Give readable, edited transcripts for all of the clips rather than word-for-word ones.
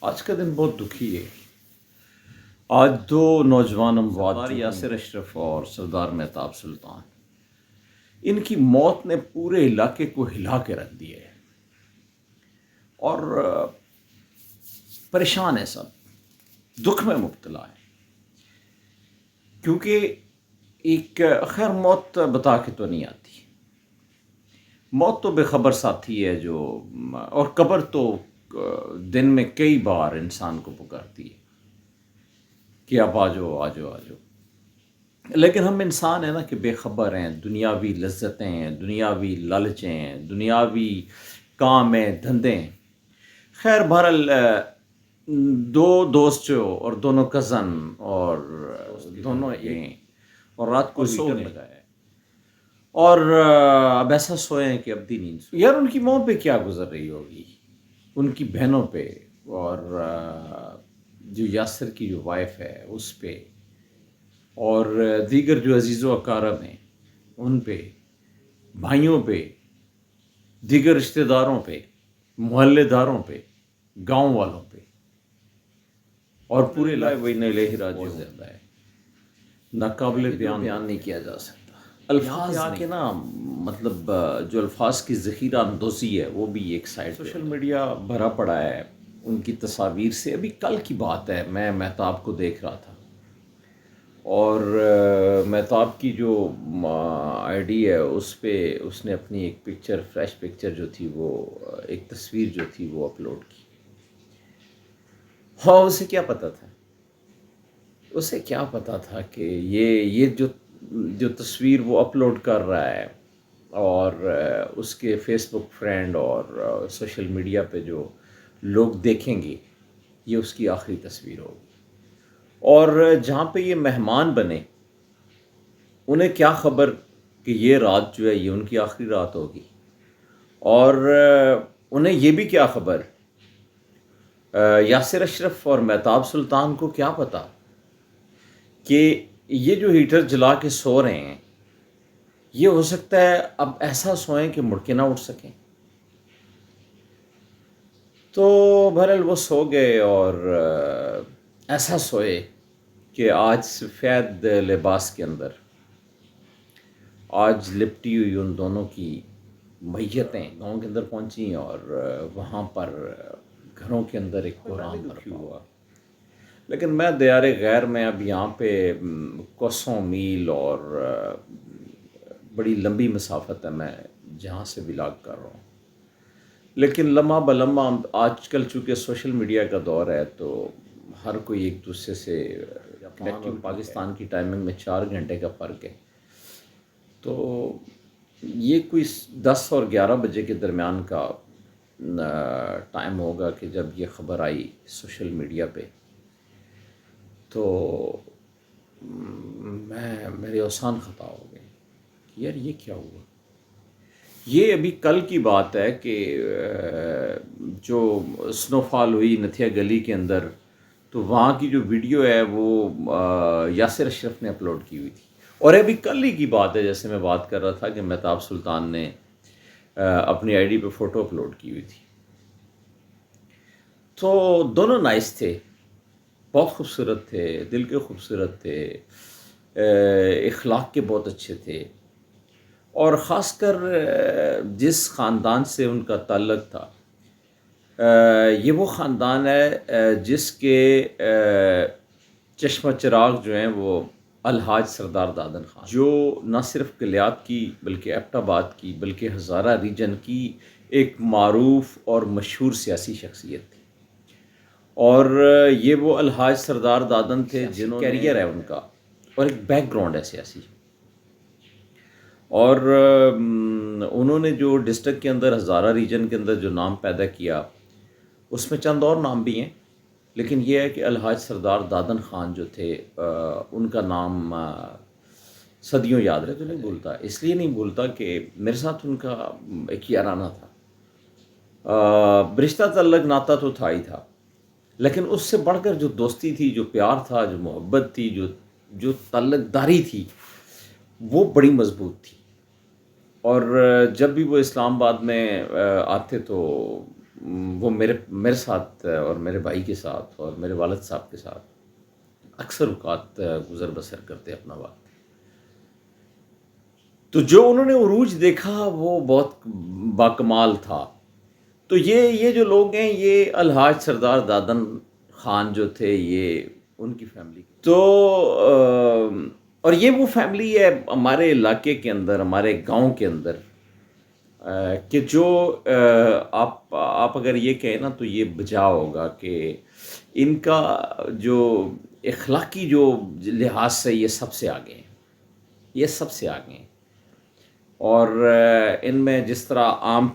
آج کا دن بہت دکھی ہے۔ آج دو نوجوان اموات یاسر اشرف اور سردار مہتاب سلطان، ان کی موت نے پورے علاقے کو ہلا کے رکھ دیا ہے اور پریشان ہے، سب دکھ میں مبتلا ہے، کیونکہ ایک خیر موت بتا کے تو نہیں آتی، موت تو بے خبر ساتھی ہے جو، اور قبر تو دن میں کئی بار انسان کو پکارتی ہے کہ اب آ جاؤ آ جاؤ آ جاؤ، لیکن ہم انسان ہیں نا کہ بے خبر ہیں، دنیاوی لذتیں ہیں، دنیاوی لالچیں ہیں، دنیاوی کام ہیں، دھندے ہیں۔ خیر بہرحال دو دوست جو اور دونوں کزن اور دونوں یہ ہیں، اور رات کو سو لگایا ہے اور اب ایسا سوئے ہیں کہ اب دی نیند سو یار ان کی ماں پہ کیا گزر رہی ہوگی، ان کی بہنوں پہ، اور جو یاسر کی جو وائف ہے اس پہ، اور دیگر جو عزیز و اقارب ہیں ان پہ، بھائیوں پہ، دیگر رشتہ داروں پہ، محلے داروں پہ، گاؤں والوں پہ، اور پورے وَإِنَّا إِلَيْهِ راجعون زیادہ ہے، ناقابل بیان نہیں کیا جا سکتا۔ الفاظ آ کے نا، مطلب جو الفاظ کی ذخیرہ اندوزی ہے وہ بھی ایک سائڈ، سوشل میڈیا بھرا پڑا ہے ان کی تصاویر سے۔ ابھی کل کی بات ہے، میں مہتاب کو دیکھ رہا تھا اور مہتاب کی جو آئی ڈی ہے اس پہ اس نے اپنی ایک پکچر، فریش پکچر جو تھی، وہ ایک تصویر جو تھی وہ اپلوڈ کی۔ ہاں، اسے کیا پتہ تھا، اسے کیا پتہ تھا کہ یہ جو تصویر وہ اپلوڈ کر رہا ہے اور اس کے فیس بک فرینڈ اور سوشل میڈیا پہ جو لوگ دیکھیں گے، یہ اس کی آخری تصویر ہوگی، اور جہاں پہ یہ مہمان بنے انہیں کیا خبر کہ یہ رات جو ہے یہ ان کی آخری رات ہوگی، اور انہیں یہ بھی کیا خبر، یاسر اشرف اور مہتاب سلطان کو کیا پتہ کہ یہ جو ہیٹر جلا کے سو رہے ہیں یہ ہو سکتا ہے اب ایسا سوئیں کہ مڑ کے نہ اٹھ سکیں۔ تو بہرحال وہ سو گئے اور ایسا سوئے کہ آج سفید لباس کے اندر آج لپٹی ہوئی ان دونوں کی میتیں گاؤں کے اندر پہنچیں، اور وہاں پر گھروں کے اندر ایک کوہرام برپا ہوا۔ لیکن میں دیار غیر میں اب یہاں پہ کوسوں میل اور بڑی لمبی مسافت ہے میں جہاں سے ولاگ کر رہا ہوں، لیکن لمحہ بلمحہ آج کل چونکہ سوشل میڈیا کا دور ہے تو ہر کوئی ایک دوسرے سے، پاکستان کی ٹائمنگ میں 4 گھنٹے کا فرق ہے، تو یہ کوئی 10 اور 11 بجے کے درمیان کا ٹائم ہوگا کہ جب یہ خبر آئی سوشل میڈیا پہ، تو میرے اوسان خطا ہو گئے کہ یار یہ کیا ہوا۔ یہ ابھی کل کی بات ہے کہ جو سنو فال ہوئی نتھیا گلی کے اندر، تو وہاں کی جو ویڈیو ہے وہ یاسر اشرف نے اپلوڈ کی ہوئی تھی، اور ابھی کل ہی کی بات ہے جیسے میں بات کر رہا تھا کہ مہتاب سلطان نے اپنی آئی ڈی پہ فوٹو اپلوڈ کی ہوئی تھی۔ تو دونوں نائس تھے، بہت خوبصورت تھے، دل کے خوبصورت تھے، اخلاق کے بہت اچھے تھے، اور خاص کر جس خاندان سے ان کا تعلق تھا یہ وہ خاندان ہے جس کے چشمہ چراغ جو ہیں وہ الحاج سردار دادن خان، جو نہ صرف کلیات کی بلکہ ایبٹ آباد کی بلکہ ہزارہ ریجن کی ایک معروف اور مشہور سیاسی شخصیت تھی، اور یہ وہ الحاج سردار دادن تھے جنہوں کیریئر ہے ان کا اور ایک بیک گراؤنڈ ہے سیاسی، اور انہوں نے جو ڈسٹرکٹ کے اندر ہزارہ ریجن کے اندر جو نام پیدا کیا اس میں چند اور نام بھی ہیں، لیکن یہ ہے کہ الحاج سردار دادن خان جو تھے ان کا نام صدیوں یاد رہے، تو نہیں بھولتا، اس لیے نہیں بھولتا کہ میرے ساتھ ان کا ایک یارانہ تھا، رشتہ تعلق ناتا تو تھا ہی تھا، لیکن اس سے بڑھ کر جو دوستی تھی، جو پیار تھا، جو محبت تھی، جو تعلق داری تھی، وہ بڑی مضبوط تھی، اور جب بھی وہ اسلام آباد میں آتے تو وہ میرے ساتھ اور میرے بھائی کے ساتھ اور میرے والد صاحب کے ساتھ اکثر اوقات گزر بسر کرتے اپنا وقت. تو جو انہوں نے عروج دیکھا وہ بہت باکمال تھا. تو یہ جو لوگ ہیں یہ الحاج سردار دادن خان جو تھے یہ ان کی فیملی. تو اور یہ وہ فیملی ہے ہمارے علاقے کے اندر، ہمارے گاؤں کے اندر، کہ جو آپ اگر یہ کہیں نا تو یہ بجا ہوگا کہ ان کا جو اخلاقی جو لحاظ سے یہ سب سے آگے ہیں، یہ سب سے آگے ہیں. اور ان میں جس طرح عام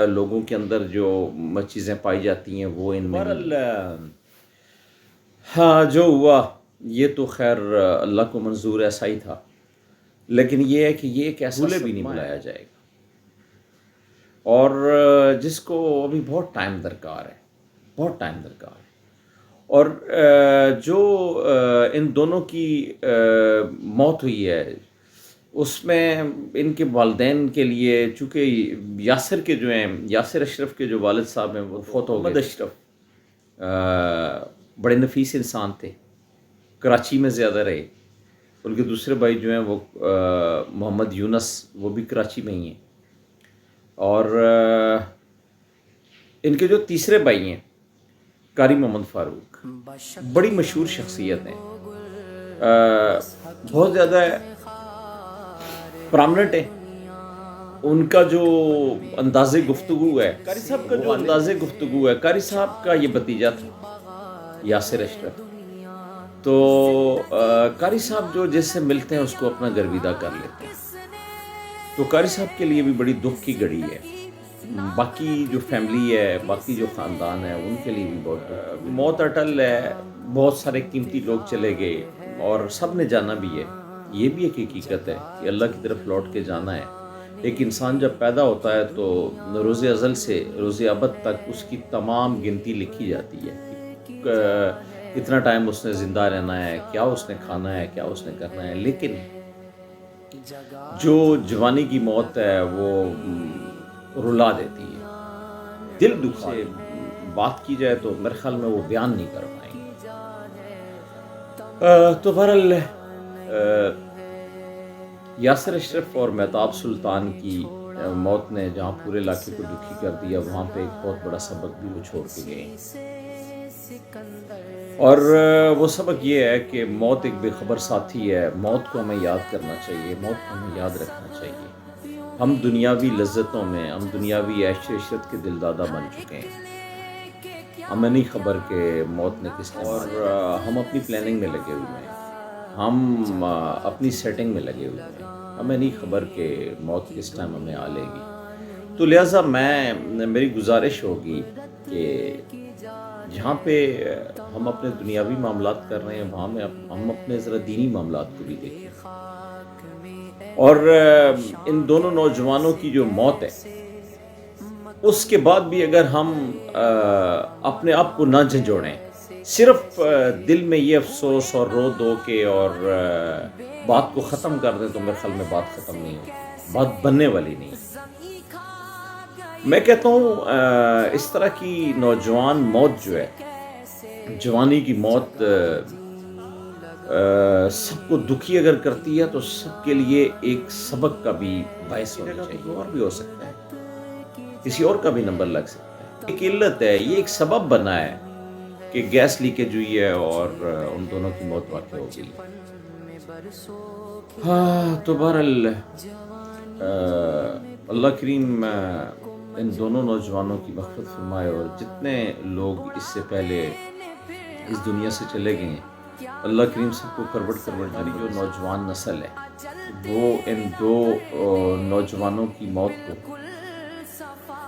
لوگوں کے اندر جو چیزیں پائی جاتی ہیں وہ ان میں ہاں جو ہوا یہ تو خیر اللہ کو منظور ایسا ہی تھا، لیکن یہ ہے کہ یہ ایک ایسا بھی نہیں بلایا جائے گا اور جس کو ابھی بہت ٹائم درکار ہے، بہت ٹائم درکار ہے. اور جو ان دونوں کی موت ہوئی ہے اس میں ان کے والدین کے لیے، چونکہ یاسر کے جو ہیں، یاسر اشرف کے جو والد صاحب ہیں وہ فوت ہو گئے. محمد اشرف بڑے نفیس انسان تھے، کراچی میں زیادہ رہے. ان کے دوسرے بھائی جو ہیں وہ محمد یونس، وہ بھی کراچی میں ہی ہیں. اور ان کے جو تیسرے بھائی ہیں قاری محمد فاروق، بڑی مشہور شخصیت ہیں، بہت زیادہ پرامنٹ ہے. ان کا جو انداز گفتگو ہے، قاری صاحب کا جو انداز گفتگو ہے، قاری صاحب کا یہ بھتیجا تھا یاسر اشرف. تو قاری صاحب جو جس سے ملتے ہیں اس کو اپنا گرویدہ کر لیتے ہیں. تو قاری صاحب کے لیے بھی بڑی دکھ کی گھڑی ہے. باقی جو فیملی ہے، باقی جو خاندان ہے، ان کے لیے بھی بہت موت اٹل ہے. بہت سارے قیمتی لوگ چلے گئے اور سب نے جانا بھی ہے. یہ بھی ایک حقیقت ہے کہ اللہ کی طرف لوٹ کے جانا ہے. ایک انسان جب پیدا ہوتا ہے تو روز ازل سے روز ابد تک اس کی تمام گنتی لکھی جاتی ہے. کتنا ٹائم اس نے زندہ رہنا ہے، کیا اس نے کھانا ہے، کیا اس نے کرنا ہے. لیکن جو جوانی کی موت ہے وہ رلا دیتی ہے، دل دکھا سے بات کی جائے تو میرے خیال میں وہ بیان نہیں کر پائیں گے. تو بہرحال یاسر اشرف اور مہتاب سلطان کی موت نے جہاں پورے علاقے کو دکھی کر دیا، وہاں پہ ایک بہت بڑا سبق بھی وہ چھوڑ کے گئے. اور وہ سبق یہ ہے کہ موت ایک بے خبر ساتھی ہے. موت کو ہمیں یاد کرنا چاہیے، موت کو ہمیں یاد رکھنا چاہیے. ہم دنیاوی لذتوں میں، ہم دنیاوی عیش و عشرت کے دلدادہ بن چکے ہیں. ہمیں نہیں خبر کہ موت نے کس طرح، اور ہم اپنی پلاننگ میں لگے ہوئے ہیں، ہم اپنی سیٹنگ میں لگے ہوئے ہیں. ہمیں نہیں خبر کہ موت کس ٹائم ہمیں آ لے گی. تو لہٰذا میری گزارش ہوگی کہ جہاں پہ ہم اپنے دنیاوی معاملات کر رہے ہیں وہاں میں ہم اپنے ذرا دینی معاملات کو بھی دیکھیں. اور ان دونوں نوجوانوں کی جو موت ہے اس کے بعد بھی اگر ہم اپنے آپ کو نہ جھنجھوڑیں، صرف دل میں یہ افسوس اور رو دو کے اور بات کو ختم کر دیں، تو میرے خیال میں بات ختم نہیں ہوتی، بات بننے والی نہیں. میں کہتا ہوں اس طرح کی نوجوان موت جو ہے، جوانی کی موت، سب کو دکھی اگر کرتی ہے تو سب کے لیے ایک سبق کا بھی باعث ہونا چاہیے. اور بھی ہو سکتا ہے، کسی اور کا بھی نمبر لگ سکتا ہے. ایک علت ہے، یہ ایک سبب بنا ہے کہ گیس لیکیج ہوئی ہے اور ان دونوں کی موت واقع ہو گئی. ہاں تو بہرحال اللہ کریم ان دونوں نوجوانوں کی مغفرت فرمائے، اور جتنے لوگ اس سے پہلے اس دنیا سے چلے گئے ہیں اللہ کریم سب کو کروٹ جاری. جو نوجوان نسل ہے وہ ان دو نوجوانوں کی موت کو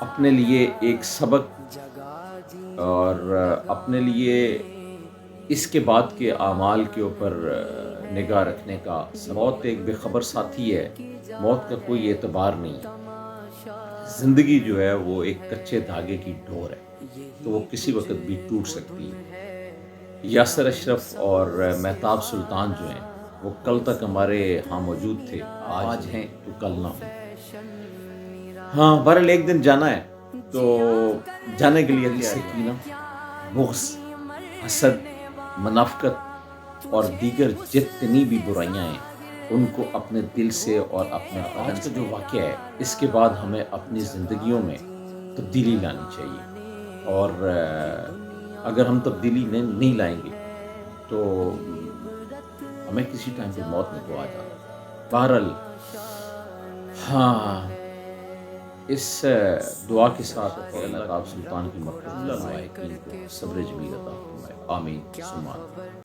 اپنے لیے ایک سبق اور اپنے لیے اس کے بعد کے اعمال کے اوپر نگاہ رکھنے کا. موت ایک بے خبر ساتھی ہے، موت کا کوئی اعتبار نہیں. زندگی جو ہے وہ ایک کچے دھاگے کی ڈور ہے، تو وہ کسی وقت بھی ٹوٹ سکتی ہے. یاسر اشرف اور مہتاب سلطان جو ہیں وہ کل تک ہمارے ہاں موجود تھے، آج ہیں تو کل نہ ہوں. ہاں بہرحال ایک دن جانا ہے. تو جانے کے لیے دل سے کینہ، بغض، حسد، منافقت اور دیگر جتنی بھی برائیاں ہیں ان کو اپنے دل سے اور اپنے بدن سے، جو واقعہ ہے اس کے بعد ہمیں اپنی زندگیوں میں تبدیلی لانی چاہیے، اور اگر ہم تبدیلی نہیں لائیں گے تو ہمیں کسی ٹائم پہ موت نے تو آ جانا ہے۔ بہرحال ہاں، اس دعا کے ساتھ کہ اللہ تعالی سلطان کی مغفرت فرمائے، کو صبر جمیل عطا فرمائے، آمین ثم آمین۔